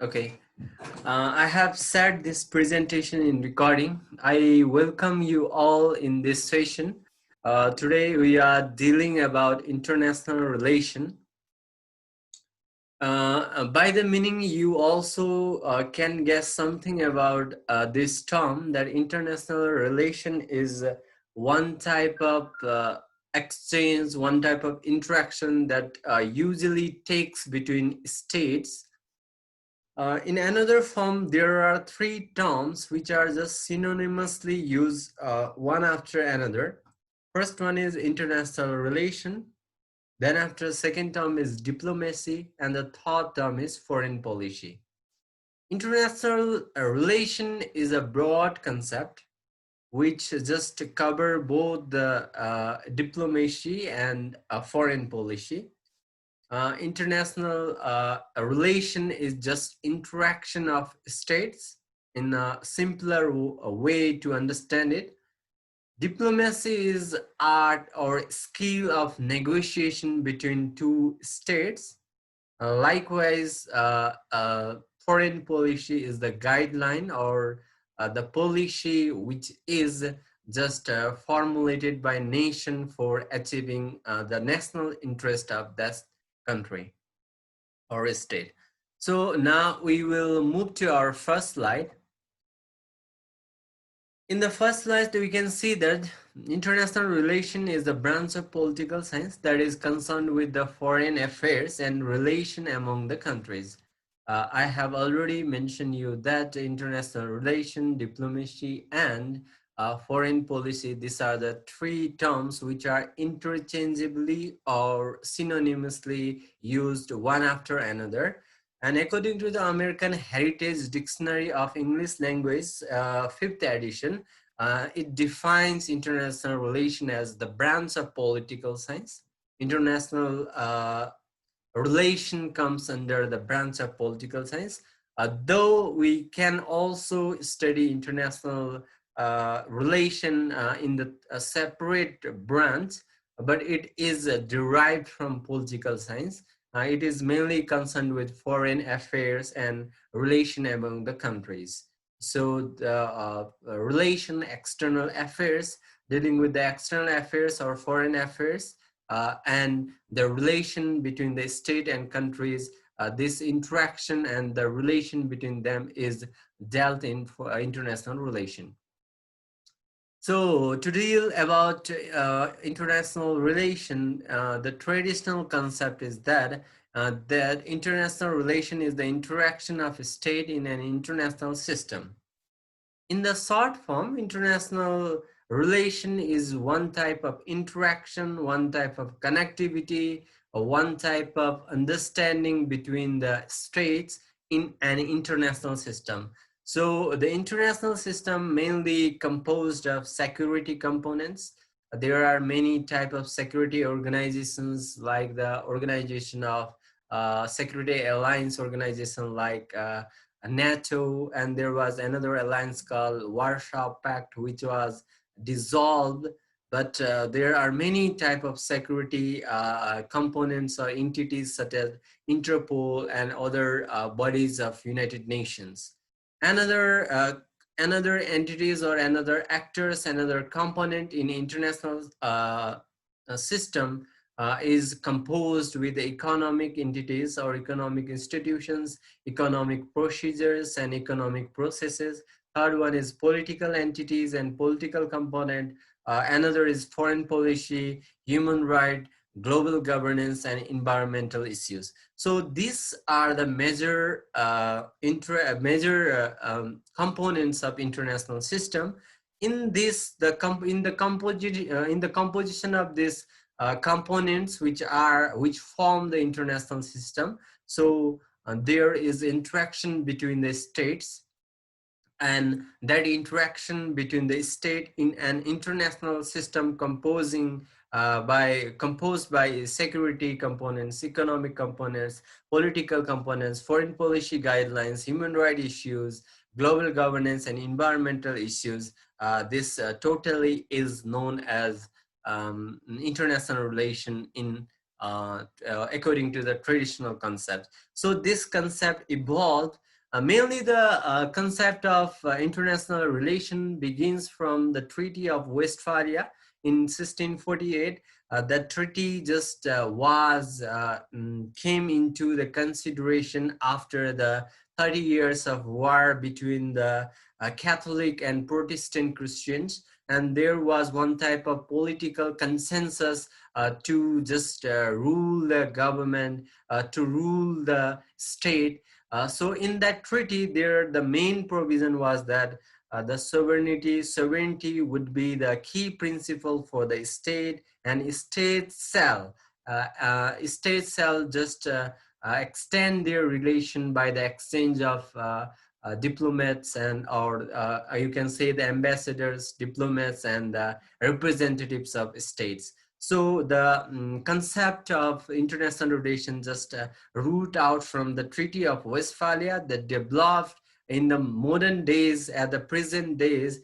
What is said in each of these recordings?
Okay, I have set this presentation in recording. I welcome you all in this session. Today we are dealing about international relation. By the meaning, you also can guess something about this term that international relation is one type of exchange, one type of interaction that usually takes between states. In another form, there are three terms which are just synonymously used one after another. First one is international relation. Then after second term is diplomacy, and the third term is foreign policy. International relation is a broad concept which just cover both the diplomacy and foreign policy. International relation is just interaction of states in a simpler way to understand it. Diplomacy is art or skill of negotiation between two states. Likewise, foreign policy is the guideline or the policy which is just formulated by nation for achieving the national interest of that country or state. So now we will move to our first slide. In the first slide, we can see that international relation is the branch of political science that is concerned with the foreign affairs and relation among the countries. I have already mentioned you that international relation, diplomacy, and foreign policy, these are the three terms which are interchangeably or synonymously used one after another. And according to the American Heritage Dictionary of English Language, 5th edition, it defines international relation as the branch of political science. International relation comes under the branch of political science, though we can also study international relation in the separate branch, but it is derived from political science. It is mainly concerned with foreign affairs and relation among the countries. So the relation, external affairs, dealing with the external affairs or foreign affairs, and the relation between the state and countries, this interaction and the relation between them is dealt in for international relation. So to deal about international relation, the traditional concept is that international relation is the interaction of a state in an international system. In the short form, international relation is one type of interaction, one type of connectivity, or one type of understanding between the states in an international system. So the international system mainly composed of security components. There are many type of security organizations like the Organization of Security Alliance Organization like NATO, and there was another alliance called Warsaw Pact, which was dissolved. But there are many type of security components or entities such as Interpol and other bodies of United Nations. Another entities or another actors, another component in international system is composed with economic entities or economic institutions, economic procedures, and economic processes. Third one is political entities and political component. Another is foreign policy, human right, global governance, and environmental issues. So these are the major components of international system. In this, in the composition of this components which form the international system. So there is interaction between the states, and that interaction between the state in an international system composed by security components, economic components, political components, foreign policy guidelines, human rights issues, global governance, and environmental issues. This totally is known as international relation in according to the traditional concept. So this concept evolved. Mainly the concept of international relation begins from the Treaty of Westphalia in 1648. That treaty just came into the consideration after the 30 years of war between the Catholic and Protestant Christians, and there was one type of political consensus to just rule the government, to rule the state. So in that treaty, there the main provision was that the sovereignty would be the key principle for the state, and state shall just extend their relation by the exchange of diplomats, and or you can say the ambassadors, diplomats, and representatives of states. So the concept of international relation just root out from the Treaty of Westphalia that developed in the modern days, at the present days,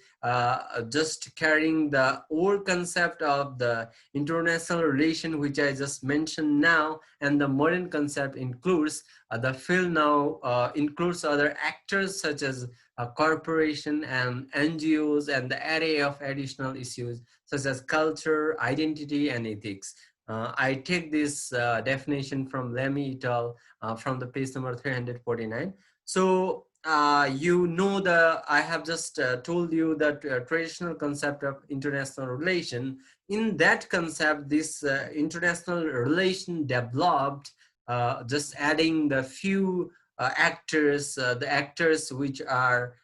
just carrying the old concept of the international relation, which I just mentioned now, and the modern concept includes the field now includes other actors such as corporation and NGOs, and the array of additional issues such as culture, identity, and ethics. I take this definition from Lemmy et al. From the page number 349. So you know, I have just told you that traditional concept of international relation. In that concept, this international relation developed, just adding the few actors, the actors which are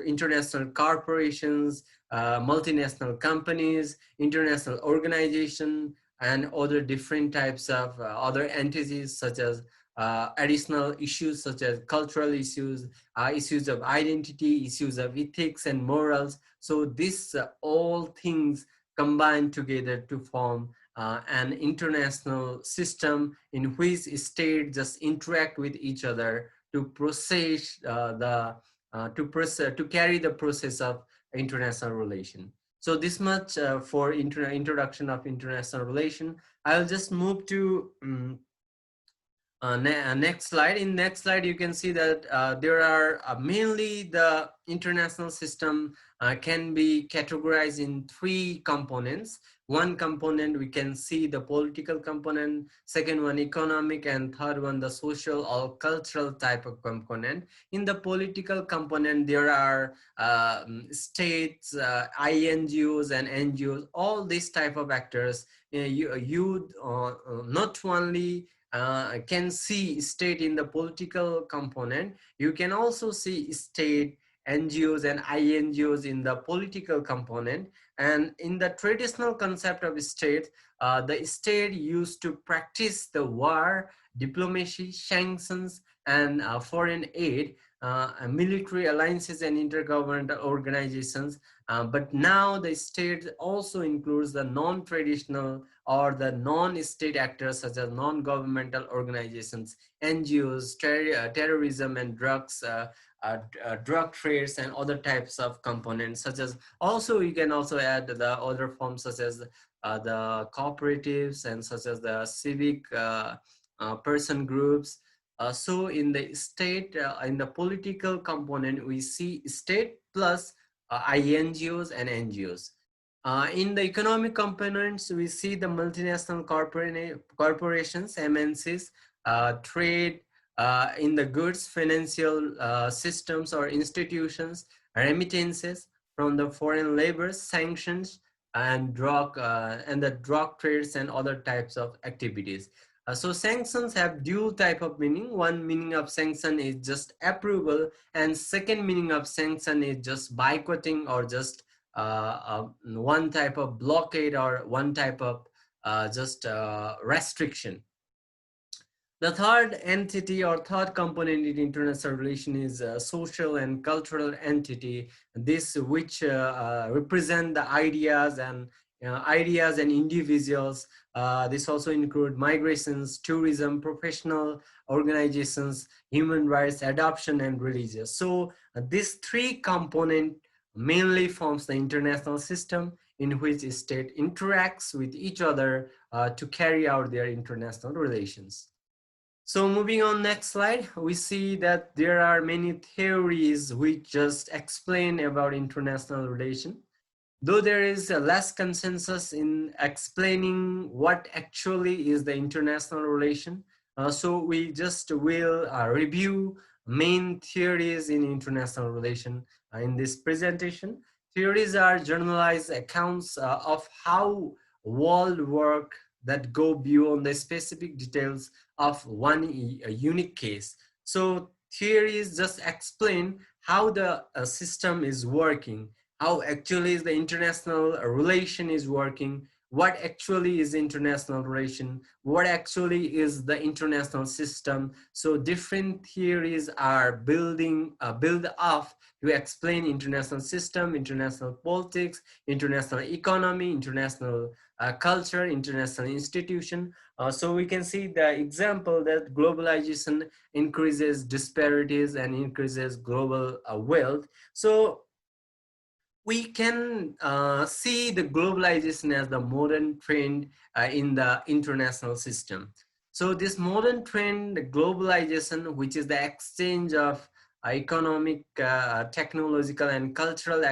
international corporations, multinational companies, international organization, and other different types of other entities, such as additional issues such as cultural issues, issues of identity, issues of ethics and morals. So these all things combine together to form an international system in which states just interact with each other to process to carry the process of international relation. So this much for introduction of international relation. I'll just move to next slide. In next slide, you can see that there are mainly the international system can be categorized in three components. One component, we can see the political component, second one economic, and third one the social or cultural type of component. In the political component, there are states, INGOs and NGOs, all these type of actors. You not only can see state in the political component, you can also see state, NGOs and INGOs in the political component. And in the traditional concept of state, the state used to practice the war, diplomacy, sanctions, and foreign aid, military alliances and intergovernmental organizations. But now the state also includes the non-traditional or the non-state actors such as non-governmental organizations, NGOs, terrorism and drugs, drug trades, and other types of components, such as also you can also add the other forms such as the cooperatives and such as the civic person groups. So in the state, in the political component, we see state plus INGOs and NGOs. In the economic components, we see the multinational corporations, MNCs, trade in the goods, financial systems or institutions, remittances from the foreign labor, sanctions, and the drug trades and other types of activities. So sanctions have dual type of meaning. One meaning of sanction is just approval, and second meaning of sanction is just boycotting or just one type of blockade or one type of just restriction. The third entity or third component in international relation is a social and cultural entity. This which represent the ideas and individuals. This also include migrations, tourism, professional organizations, human rights, adoption, and religious. So these three component mainly forms the international system. in which state interacts with each other to carry out their international relations. So moving on next slide, we see that there are many theories which just explain about international relation. Though there is a less consensus in explaining what actually is the international relation, so we just will review main theories in international relation in this presentation. Theories are generalized accounts of how world work that go beyond the specific details of one unique case. So theories just explain how the system is working, how actually the international relation is working, what actually is international relation, what actually is the international system. So different theories are build up to explain international system, international politics, international economy, international culture, international institution. So we can see the example that globalization increases disparities and increases global wealth. So we can see the globalization as the modern trend in the international system. So this modern trend, the globalization, which is the exchange of economic, technological, and cultural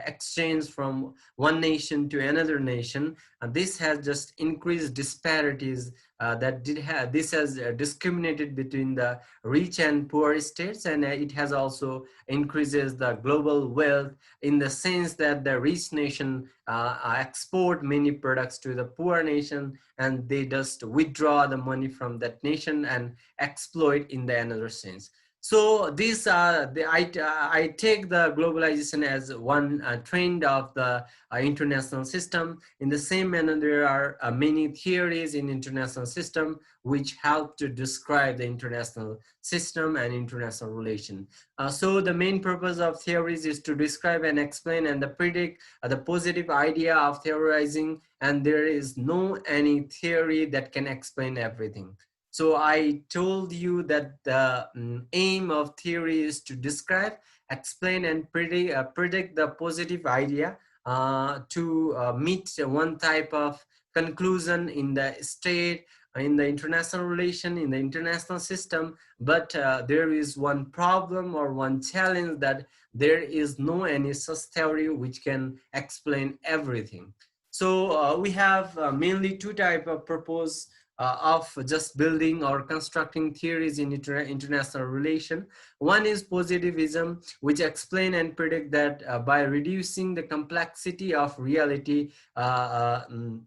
exchange from one nation to another nation, this has just increased disparities. This has discriminated between the rich and poor states, and it has also increases the global wealth in the sense that the rich nation export many products to the poor nation, and they just withdraw the money from that nation and exploit in the another sense. So these are I take the globalization as one trend of the international system. In the same manner, there are many theories in international system which help to describe the international system and international relation. So the main purpose of theories is to describe and explain and predict the positive idea of theorizing, and there is no any theory that can explain everything. So I told you that the aim of theory is to describe, explain, and predict the positive idea to meet one type of conclusion in the state, in the international relation, in the international system. But there is one problem or one challenge, that there is no any such theory which can explain everything. So we have mainly two type of purpose of just building or constructing theories in international relation. One is positivism, which explain and predict that by reducing the complexity of reality, the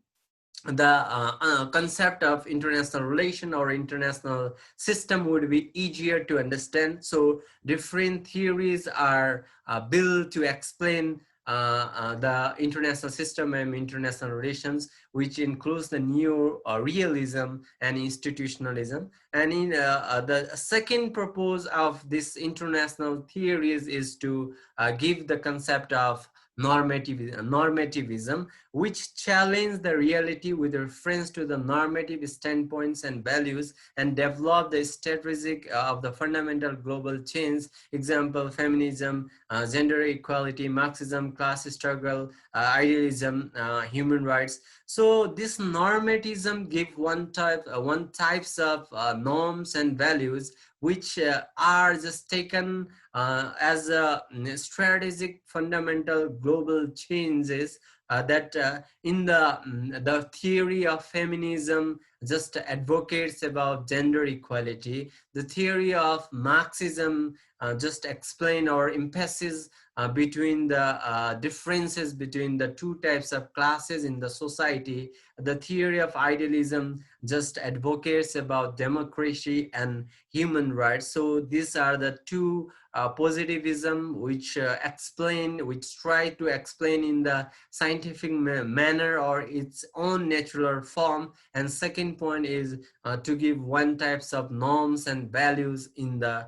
concept of international relation or international system would be easier to understand. So different theories are built to explain the international system and international relations, which includes the neo realism and institutionalism. And in the second purpose of this international theories is to give the concept of normativism, which challenge the reality with reference to the normative standpoints and values, and develop the strategic of the fundamental global change. Example: feminism, gender equality, Marxism, class struggle, idealism, human rights. So this normatism give one types of norms and values which are just taken as a strategic fundamental global changes, that in the theory of feminism just advocates about gender equality. The theory of Marxism just explain or emphasizes between the differences between the two types of classes in the society. The theory of idealism just advocates about democracy and human rights. So these are the two positivism which which try to explain in the scientific manner or its own natural form. And second point is to give one types of norms and values in the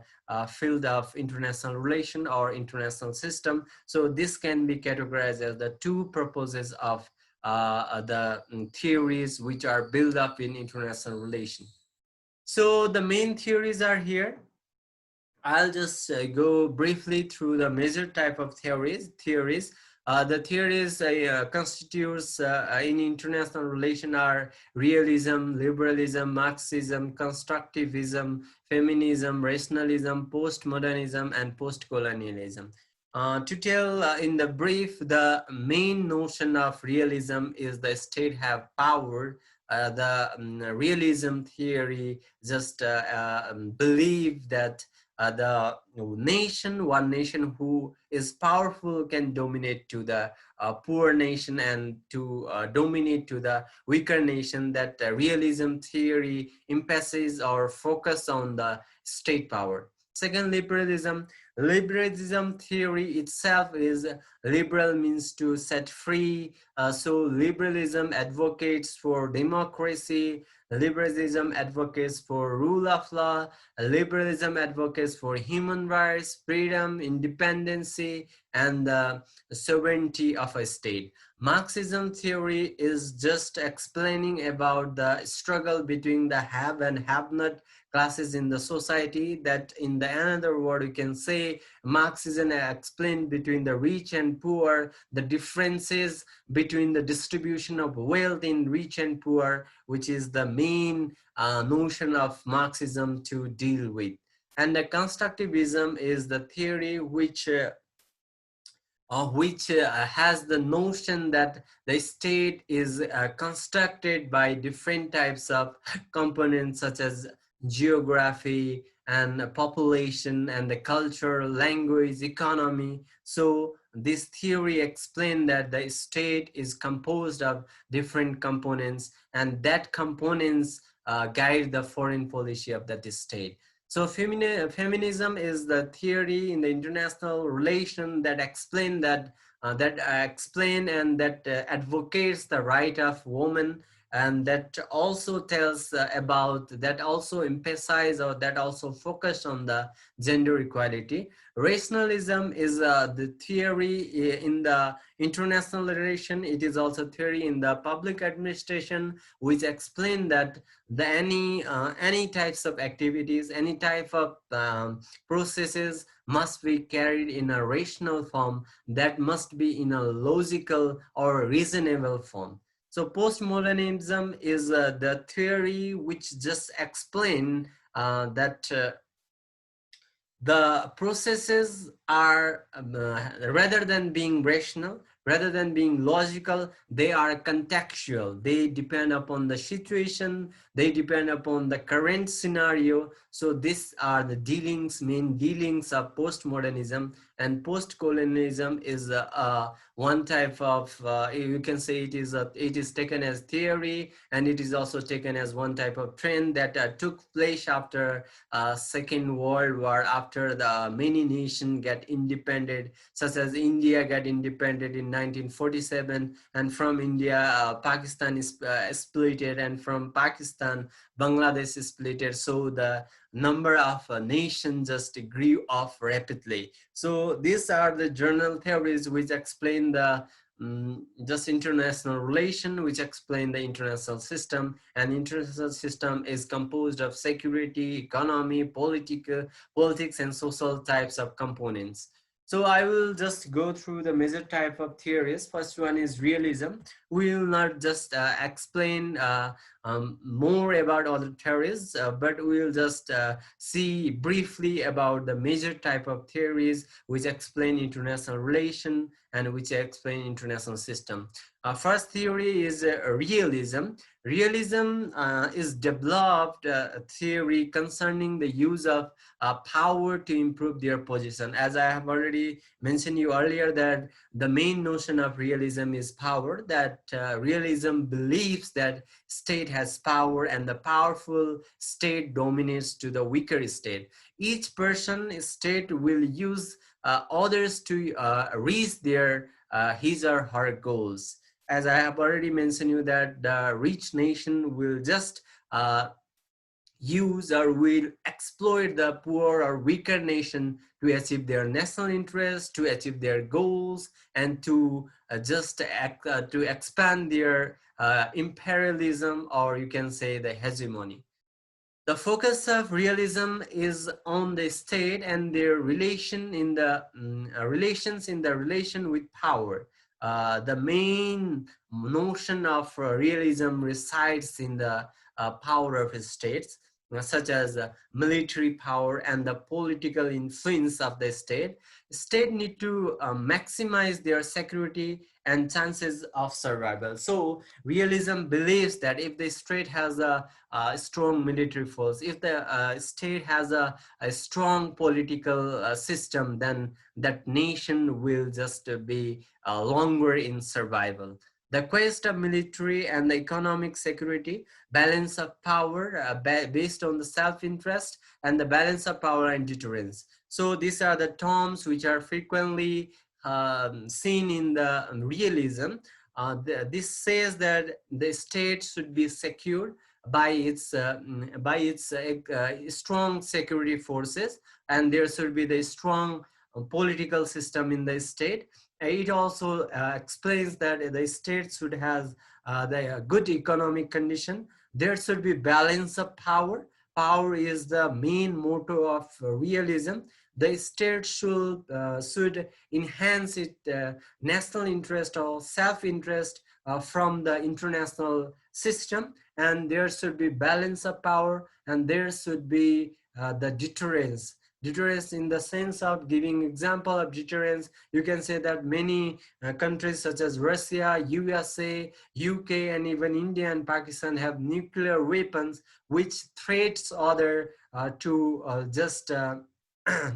field of international relation or international system. So this can be categorized as the two purposes of the theories which are built up in international relation. So the main theories are here. I'll just go briefly through the major type of theories. The theories constitutes in international relation are realism, liberalism, Marxism, constructivism, feminism, rationalism, postmodernism, and postcolonialism. To tell in the brief, the main notion of realism is the state have power. The realism theory just believe that the one nation who is powerful can dominate to the poor nation and to dominate to the weaker nation. That realism theory emphasis or focus on the state power. Second, liberalism. Liberalism theory itself is liberal means to set free. So liberalism advocates for democracy. Liberalism advocates for rule of law. Liberalism advocates for human rights, freedom, independency, and the sovereignty of a state. Marxism theory is just explaining about the struggle between the have and have not classes in the society. That in the another word you can say Marxism explained between the rich and poor, the differences between the distribution of wealth in rich and poor, which is the main notion of Marxism to deal with. And the constructivism is the theory which has the notion that the state is constructed by different types of components such as geography and population and the culture, language, economy. So this theory explains that the state is composed of different components, and that components guide the foreign policy of that state. So feminism is the theory in the international relation that explain and that advocates the right of women, and that also tells about, that also emphasize or that also focus on the gender equality. Rationalism is the theory in the international relation. It is also theory in the public administration, which explain that the any types of activities, any type of processes must be carried in a rational form, that must be in a logical or reasonable form. So postmodernism is the theory which just explain that the processes are rather than being rational, rather than being logical, they are contextual. They depend upon the situation, they depend upon the current scenario. So these are the main dealings of postmodernism. And post-colonialism is one type of you can say it is taken as theory, and it is also taken as one type of trend that took place after Second World War, after the many nations get independent, such as India got independent in 1947, and from India, Pakistan is splitted, and from Pakistan, Bangladesh is splitted. So the number of nations just grew off rapidly. So these are the journal theories which explain the just international relation, which explain the international system. And international system is composed of security, economy, politics, and social types of components. So I will just go through the major type of theories. First one is realism. We will not just explain more about other theories, but we will just see briefly about the major type of theories which explain international relation and which explain international system. First theory is realism. Realism is developed theory concerning the use of power to improve their position. As I have already mentioned you earlier, that the main notion of realism is power, that realism believes that state has power and the powerful state dominates to the weaker state. Each person state will use others to reach their his or her goals. As I have already mentioned you, that the rich nation will just use or will exploit the poor or weaker nation to achieve their national interests, to achieve their goals, and to to expand their imperialism, or you can say the hegemony. The focus of realism is on the state and their relation in the relations in the relation with power. the main notion of realism resides in the power of states, such as military power and the political influence of the state. State need to maximize their security and chances of survival. So realism believes that if the state has a strong military force, if the state has a strong political system, then that nation will just be longer in survival. The quest of military and the economic security, balance of power based on the self-interest, and the balance of power and deterrence. So these are the terms which are frequently seen in the realism. This says that the state should be secured by its strong security forces, and there should be the strong political system in the state. It also explains that the state should have the good economic condition. There should be balance of power. Power is the main motto of realism. The state should enhance its national interest or self-interest from the international system, and there should be balance of power, and there should be the deterrence in the sense of giving example of deterrence. You can say that many countries such as Russia, USA, UK, and even India and Pakistan have nuclear weapons which threats other to just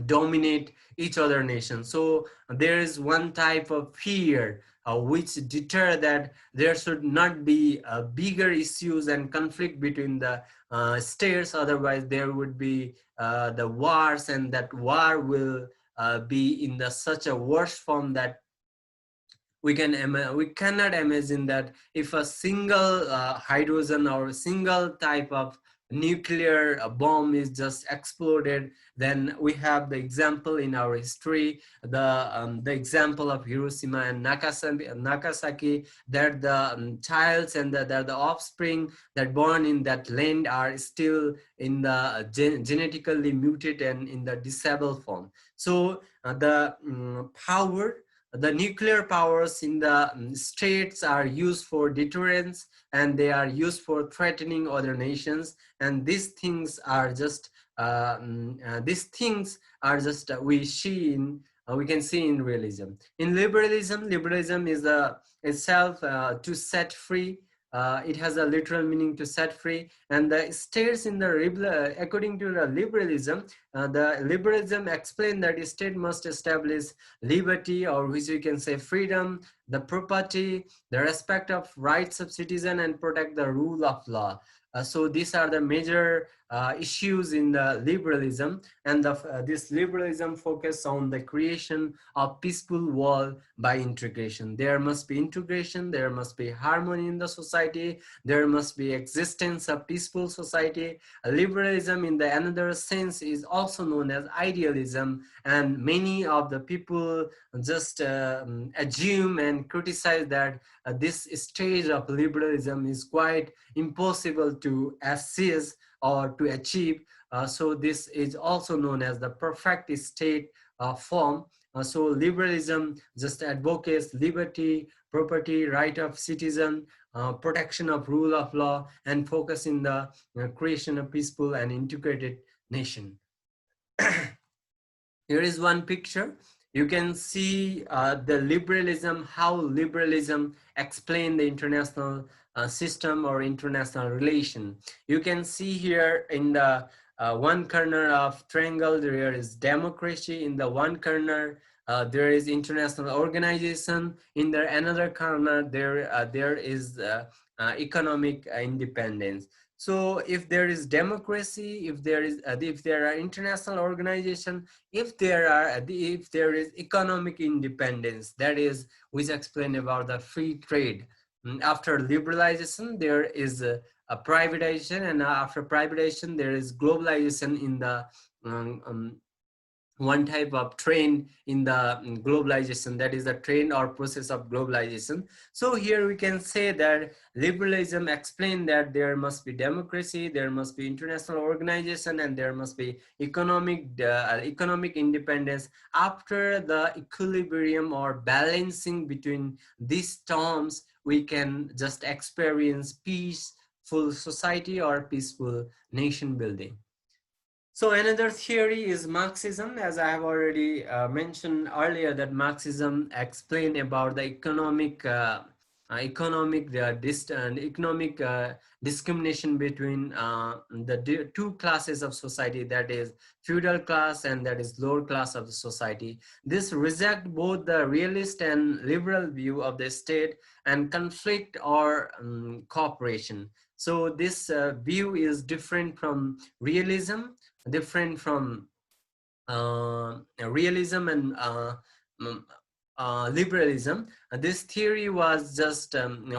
dominate each other nation. So there is one type of fear which deter that there should not be bigger issues and conflict between the states. Otherwise there would be the wars, and that war will be in the such a worse form that we cannot imagine that if a single hydrogen or a single type of nuclear bomb is just exploded. Then we have the example in our history, the example of Hiroshima and Nagasaki, that the childs and the offspring that born in that land are still in the genetically muted and in the disabled form. So the nuclear powers in the states are used for deterrence, and they are used for threatening other nations. And these things are just we can see in realism. In liberalism is itself to set free. It has a literal meaning to set free, and the states in the according to the liberalism explain that the state must establish liberty, or which we can say freedom, the property, the respect of rights of citizen, and protect the rule of law. So these are the major issues in the liberalism, and this liberalism focus on the creation of peaceful world by integration. There must be integration, there must be harmony in the society, there must be existence of peaceful society. Liberalism in the another sense is also known as idealism, and many of the people just assume and criticize that this stage of liberalism is quite impossible to assess or to achieve. So this is also known as the perfect state form. So liberalism just advocates liberty, property, right of citizen, protection of rule of law, and focus in the creation of peaceful and integrated nation. Here is one picture. You can see the liberalism, how liberalism explain the international system or international relation. You can see here in the one corner of triangle, there is democracy. In the one corner, there is international organization. In the another corner, there is economic independence. So if there is democracy, if there are international organization, if there is economic independence, that is, which explain about the free trade. After liberalization, there is a privatization, and after privatization, there is globalization in the one type of trend in the globalization, that is the trend or process of globalization. So here we can say that liberalism explained that there must be democracy, there must be international organization, and there must be economic independence. After the equilibrium or balancing between these terms, we can just experience peaceful society or peaceful nation building. So another theory is Marxism. As I have already mentioned earlier, that Marxism explain about the economic discrimination between the two classes of society, that is feudal class and that is lower class of the society. This reject both the realist and liberal view of the state and conflict or cooperation. So this view is different from realism, different from realism and mm, liberalism. This theory was just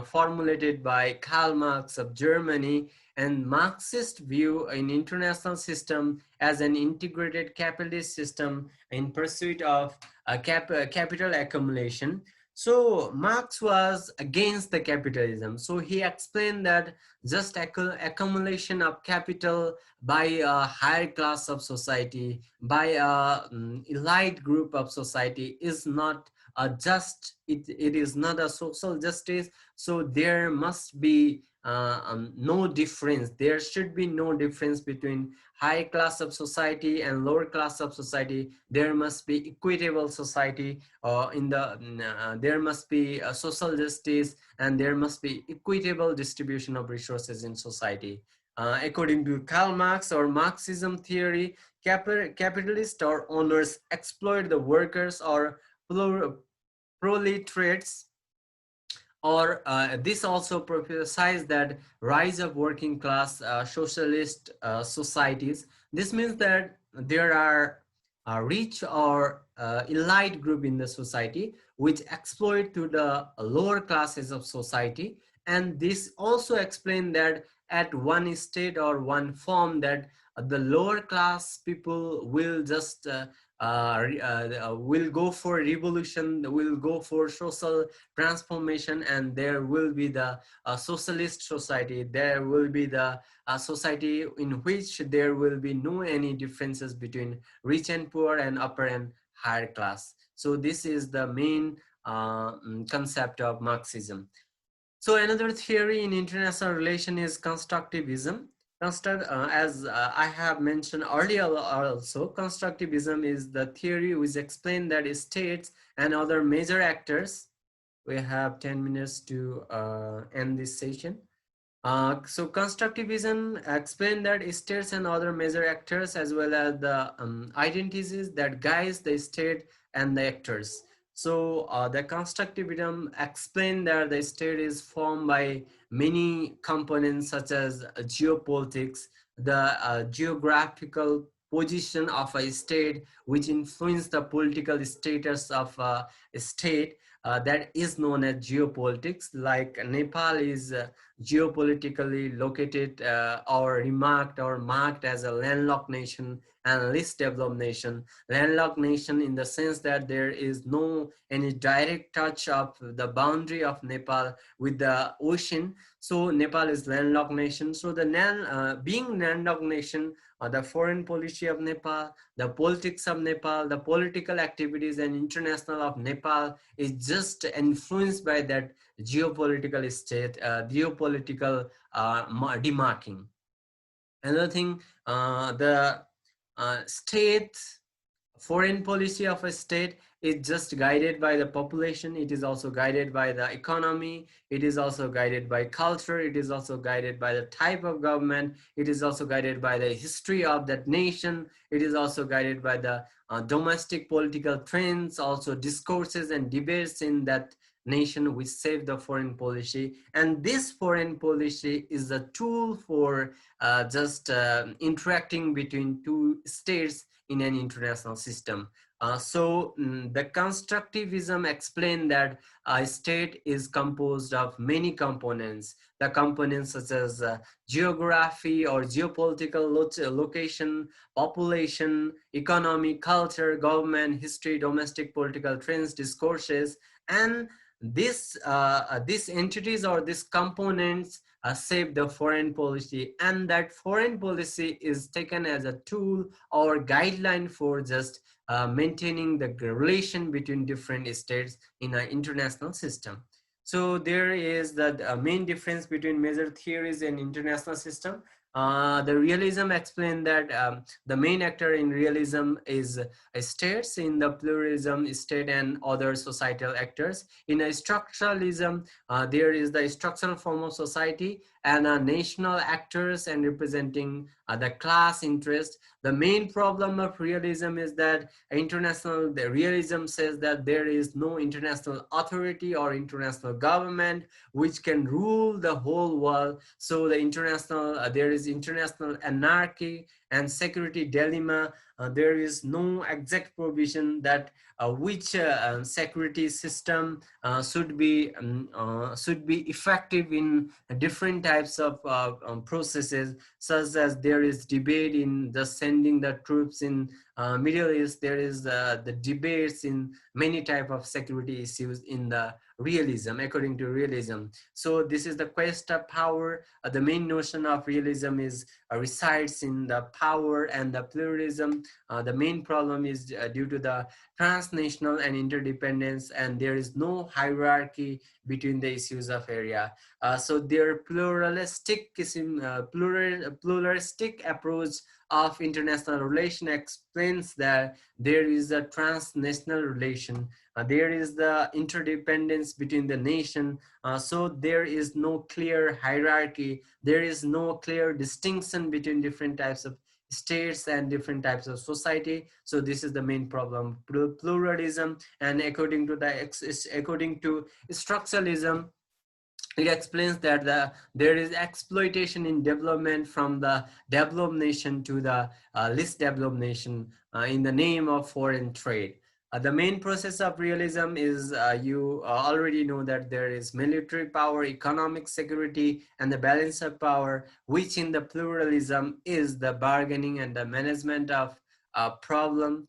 formulated by Karl Marx of Germany, and Marxist view in international system as an integrated capitalist system in pursuit of capital accumulation. So Marx was against the capitalism. So he explained that just accumulation of capital by a higher class of society, by a elite group of society is not a just, it is not a social justice. So there must be no difference, there should be no difference between high class of society and lower class of society. There must be equitable society, there must be a social justice, and there must be equitable distribution of resources in society. According to Karl Marx or Marxism theory, capitalists or owners exploit the workers or proletariats, or this also prophesies that rise of working class socialist societies. This means that there are rich or elite group in the society which exploit to the lower classes of society, and this also explains that at one state or one form that the lower class people will just will go for revolution, will go for social transformation, and there will be the socialist society, there will be the society in which there will be no any differences between rich and poor and upper and higher class. So this is the main concept of Marxism. So another theory in international relation is constructivism. As I have mentioned earlier also, constructivism is the theory which explains that states and other major actors, we have 10 minutes to end this session. So constructivism explained that states and other major actors as well as the identities that guides the state and the actors. So the constructivism explained that the state is formed by many components such as geopolitics, the geographical position of a state which influence the political status of a state, that is known as geopolitics. Like Nepal is geopolitically located or remarked or marked as a landlocked nation and least developed nation. Landlocked nation in the sense that there is no any direct touch of the boundary of Nepal with the ocean. So Nepal is landlocked nation. So the being landlocked nation, the foreign policy of Nepal, the politics of Nepal, the political activities and international of Nepal is just influenced by that geopolitical state, geopolitical demarking. Another thing, the state foreign policy of a state is just guided by the population. It is also guided by the economy. It is also guided by culture. It is also guided by the type of government. It is also guided by the history of that nation. It is also guided by the domestic political trends, also discourses and debates in that nation which shape the foreign policy. And this foreign policy is a tool for just interacting between two states in an international system. The constructivism explained that a state is composed of many components. The components such as geography or geopolitical location, population, economy, culture, government, history, domestic political trends, discourses, and these entities or these components shape the foreign policy, and that foreign policy is taken as a tool or guideline for just maintaining the relation between different states in an international system. So there is the main difference between major theories and international system. The realism explained that the main actor in realism is states. In the pluralism, state and other societal actors. In a structuralism, there is the structural form of society and national actors and representing the class interest. The main problem of realism is that the realism says that there is no international authority or international government which can rule the whole world. So there is international anarchy and security dilemma. There is no exact provision that which security system should be effective in different types of processes, such as there is debate in the sending the troops in Middle East. There is the debates in many type of security issues in the realism, according to realism. So this is the quest of power. The main notion of realism is resides in the power, and the pluralism. The main problem is due to the transnational and interdependence, and there is no hierarchy between the issues of area. So their pluralistic approach of international relation explains that there is a transnational relation. There is the interdependence between the nation. So there is no clear hierarchy. There is no clear distinction between different types of states and different types of society. So this is the main problem, pluralism. And according to structuralism, it explains that there is exploitation in development from the developed nation to the least developed nation in the name of foreign trade. The main process of realism is you already know that there is military power, economic security, and the balance of power, which in the pluralism is the bargaining and the management of problem,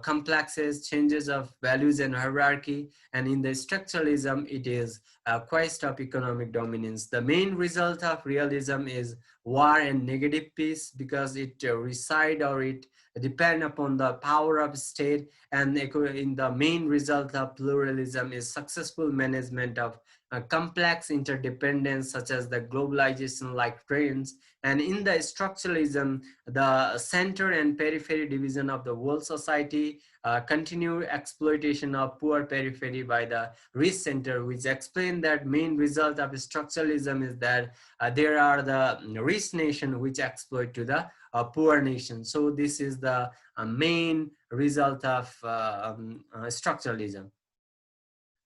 complexes, changes of values and hierarchy. And in the structuralism, it is a quest of economic dominance. The main result of realism is war and negative peace, because it reside or it depend upon the power of state. And in the main result of pluralism is successful management of complex interdependence, such as the globalization like trends. And in the structuralism, the center and periphery division of the world society, continued exploitation of poor periphery by the rich center, which explain that main result of structuralism is that there are the rich nation which exploit to the poor nation. So this is the main result of structuralism.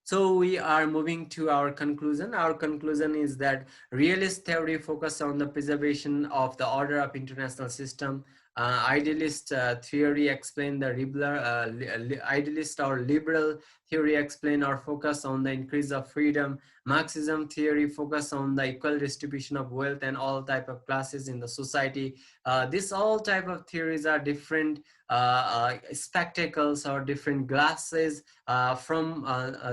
So we are moving to our conclusion. Our conclusion is that realist theory focuses on the preservation of the order of international system. Idealist theory explain the idealist or liberal theory explain or focus on the increase of freedom. Marxism theory focus on the equal distribution of wealth and all type of classes in the society. This all type of theories are different spectacles or different glasses from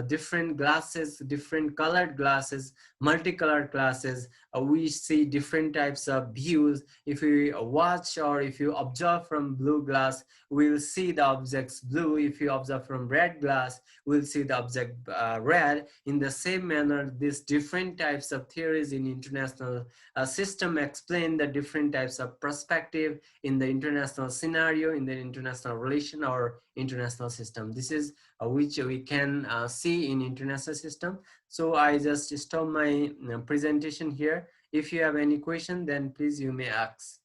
different glasses, different colored glasses, multicolored glasses. We see different types of views. If we watch or if you observe from blue glass, we'll see the objects blue. If you observe from red glass, we'll see the object red. In the same manner, these different types of theories in international system explain the different types of perspective in the international scenario, in the international relation or international system. This is which we can see in international system. So I just stop my presentation here. If you have any question, then please you may ask.